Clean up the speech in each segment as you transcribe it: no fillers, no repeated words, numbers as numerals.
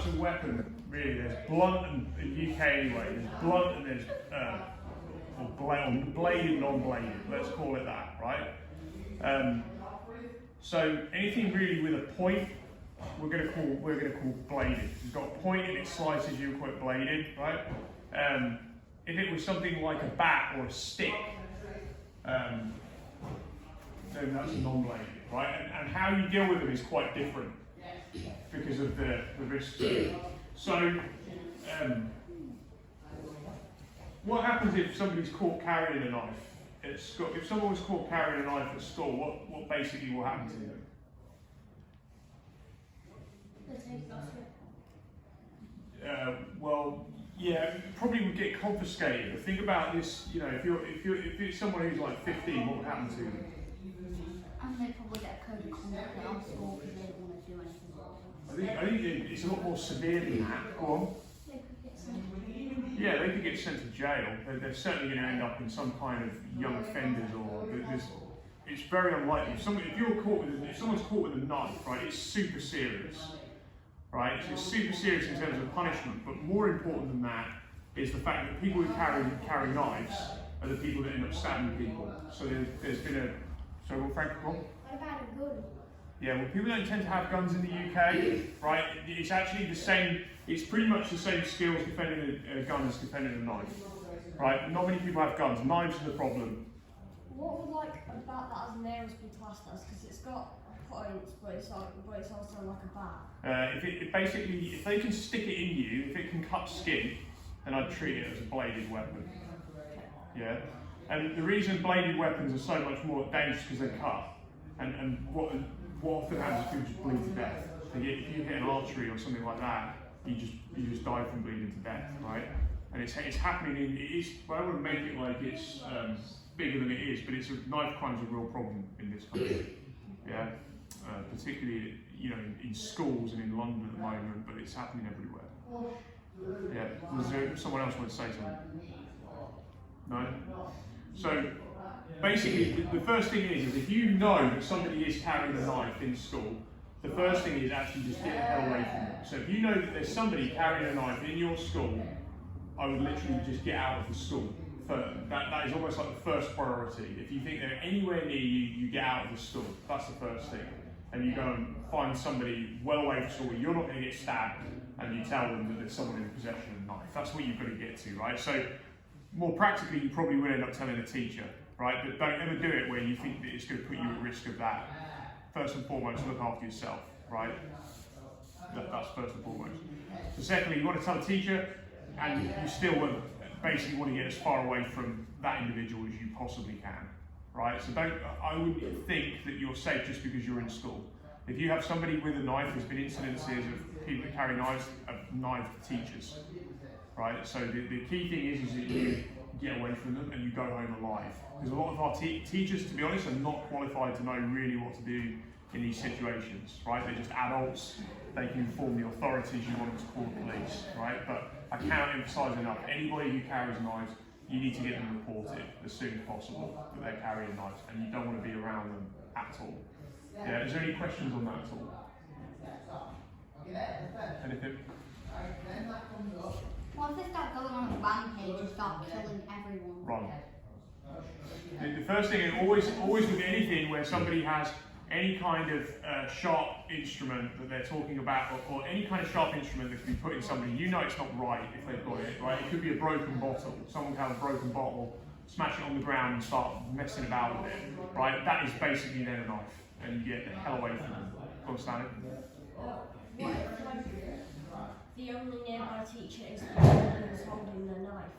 types of weapon, really. There's blunt, and in the UK anyway, there's blunt and there's bladed, non-bladed. Let's call it that, right? So anything really with a point, we're going to call bladed. If it's got a point and it slices you, quite bladed, right? If it was something like a bat or a stick, then that's non-bladed, right? And how you deal with them is quite different because of the risks. So, what happens if somebody's caught carrying a knife at school? If someone was caught carrying a knife at school, what basically will happen to them? Well, yeah, probably would get confiscated. But think about this, you know, if it's someone who's like 15, what would happen to them? And they probably get a code of conduct at our school because they don't want to do anything. I think it's a lot more severe than that. Go on. They could get sent. Yeah, they could get sent to jail. They're certainly going to end up in some kind of young offenders, or it's very unlikely. If someone's caught with a knife, right, it's super serious. Right, it's super serious in terms of punishment, but more important than that is the fact that people who carry knives are the people that end up stabbing people. So there's been a... So what, Frank? What about a gun? Yeah, well, people don't tend to have guns in the UK, right? It's actually the same, it's pretty much the same skills defending a gun as defending a knife, right? Not many people have guns. Knives are the problem. What would about that as an aerospace be classed as? Because it's got points, but it's also like a bat. If they can stick it in you, if it can cut skin, then I'd treat it as a bladed weapon. Yeah, and the reason bladed weapons are so much more dangerous because they cut, and what often happens is people just bleed to death. If you hit an artery or something like that, you just die from bleeding to death, right? And it's happening well, I don't want to make it like it's bigger than it is, but knife crime is a real problem in this country. Yeah, particularly in schools and in London at the moment, but it's happening everywhere. Yeah, was there someone else want to say something? No? So basically, the first thing is if you know that somebody is carrying a knife in school, the first thing is actually just get the hell away from them. So if you know that there's somebody carrying a knife in your school, I would literally just get out of the school. That is almost like the first priority. If you think they're anywhere near you, you get out of the school. That's the first thing. And you go and find somebody well away from school where you're not going to get stabbed, and you tell them that there's someone in possession of a knife. That's what you've got to get to, right? So more practically, you probably will end up telling a teacher, right? But don't ever do it where you think that it's going to put you at risk of that. First and foremost, look after yourself, right? That's first and foremost. So secondly, you want to tell a teacher, and you still basically want to get as far away from that individual as you possibly can, right? So I wouldn't think that you're safe just because you're in school. If you have somebody with a knife, there's been incidences of people that carry knives, have knifed teachers, right? So the key thing is that you get away from them and you go home alive. Because a lot of our teachers, to be honest, are not qualified to know really what to do in these situations, right? They're just adults. They can inform the authorities. You want them to call the police, right? But I can't emphasise enough, anybody who carries knives, you need to get them reported as soon as possible that they're carrying knives, and you don't want to be around them at all. Yeah, is there any questions on that at all? Anything? What if they start going on a rampage and start killing everyone? Wrong. The first thing, and always with anything where somebody has any kind of sharp instrument that they're talking about, or any kind of sharp instrument that can be put in somebody, you know it's not right if they've got it, right? It could be a broken bottle. Someone can have a broken bottle, smash it on the ground and start messing about with it, right? That is basically then a knife, and you get the hell away from them. Go on, Stanley. What if the only nearby teacher is the person who's holding the knife?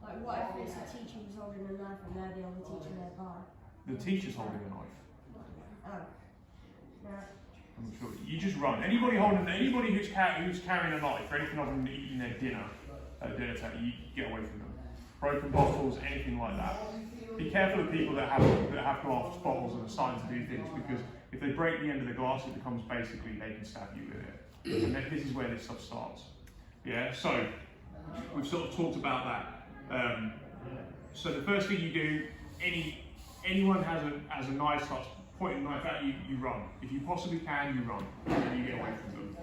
Like, what if it's a teacher who's holding a knife and they're the only teacher nearby? The teacher's holding a knife. Oh. No. I'm sure. You just run. Anybody who's carrying a knife or anything other than eating their dinner at a dinner table, you get away from them. Broken bottles, anything like that. Be careful of people that have glass bottles and are starting to do things, because if they break the end of the glass, it becomes basically they can stab you with it. And this is where this stuff starts. Yeah. So we've sort of talked about that. So the first thing you do, anyone has a knife starts pointing a knife at you, you run. If you possibly can, you run, and you get away from them.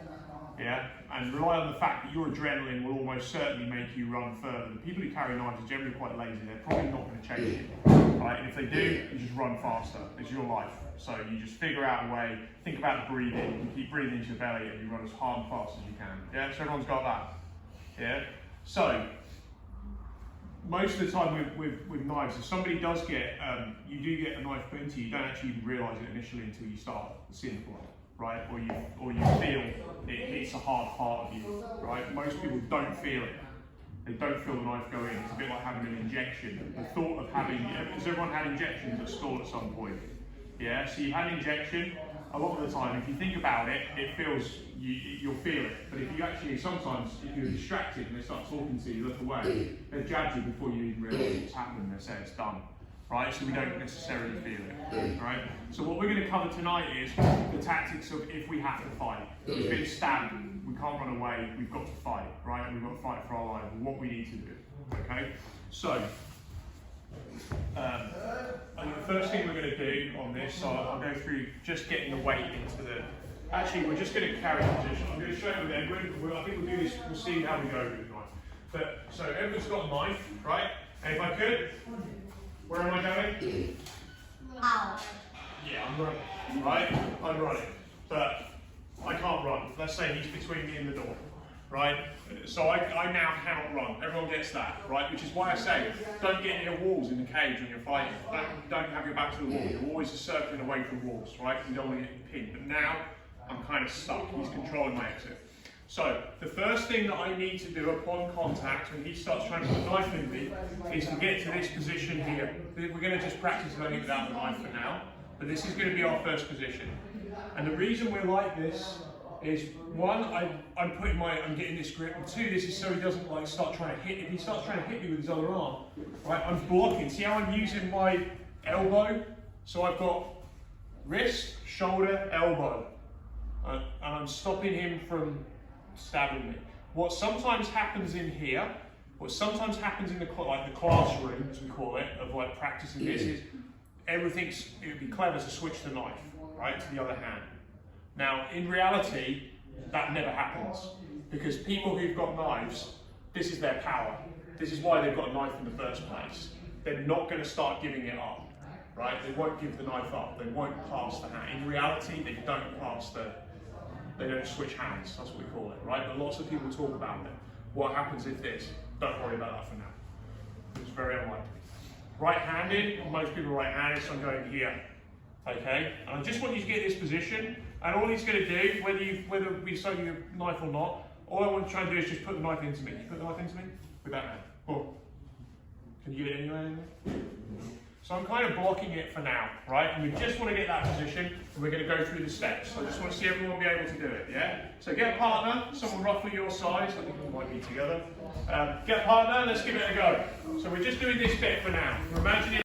Yeah, and rely on the fact that your adrenaline will almost certainly make you run further. The people who carry knives are generally quite lazy. They're probably not going to chase you, right? And if they do, you just run faster. It's your life. So you just figure out a way, think about breathing, you keep breathing into your belly and you run as hard and fast as you can. Yeah, so everyone's got that. Yeah, so most of the time with knives, if somebody does get, you do get a knife put into you, you don't actually even realise it initially until you start seeing blood. Right, or you feel it hits a hard part of you, right? Most people don't feel it. They don't feel the knife go in. It's a bit like having an injection. The thought of having, has everyone had injections at school at some point? Yeah, so you've had an injection, a lot of the time, if you think about it, it feels, you'll feel it. But if you actually, sometimes, if you're distracted and they start talking to you, look away, they jab you before you even realise what's happening, they say it's done. Right, so we don't necessarily feel it, right? So what we're going to cover tonight is the tactics of if we have to fight. We've been stabbed, we can't run away, we've got to fight, right? And we've got to fight for our lives, and what we need to do, okay? So, and the first thing we're going to do on this, so I'll go through just getting the weight into the, actually we're just going to carry the position. I'm going to show you then, I think we'll do this, we'll see how we go with the knife. But, so everyone's got a knife, right? And if I could, where am I going? Out. Yeah, I'm running, right? I'm running, but I can't run. Let's say he's between me and the door, right? So I now cannot run. Everyone gets that, right? Which is why I say, don't get near walls in the cage when you're fighting. Don't have your back to the wall. You're always circling away from walls, right? You don't want to get pinned. But now, I'm kind of stuck. He's controlling my exit. So, the first thing that I need to do upon contact when he starts trying to put the knife in me is to get to this position here. We're going to just practice learning without the knife for now, but this is going to be our first position. And the reason we're like this is, one, I'm getting this grip, and two, this is so he doesn't like start trying to hit. If he starts trying to hit me with his other arm, right, I'm blocking. See how I'm using my elbow? So I've got wrist, shoulder, elbow, and I'm stopping him from stabbing me. What sometimes happens in here, what sometimes happens in the classroom, as we call it, of like practicing this is it would be clever to switch the knife, right, to the other hand. Now, in reality, that never happens because people who've got knives, this is their power. This is why they've got a knife in the first place. They're not going to start giving it up, right? They won't give the knife up. They won't pass the hand. In reality, they don't pass they don't switch hands, that's what we call it, right? But lots of people talk about it. What happens if this? Don't worry about that for now. It's very unlikely. Right-handed, most people are right-handed, so I'm going here. Okay? And I just want you to get this position, and all he's going to do, whether we show you a knife or not, all I want to try and do is just put the knife into me. Can you put the knife into me? With that hand. Boom. Can you get it anywhere? So I'm kind of blocking it for now, right? And we just want to get that position, and we're going to go through the steps. So I just want to see everyone be able to do it, yeah? So get a partner, someone roughly your size. I think we might be together. Get a partner, let's give it a go. So we're just doing this bit for now. We're imagining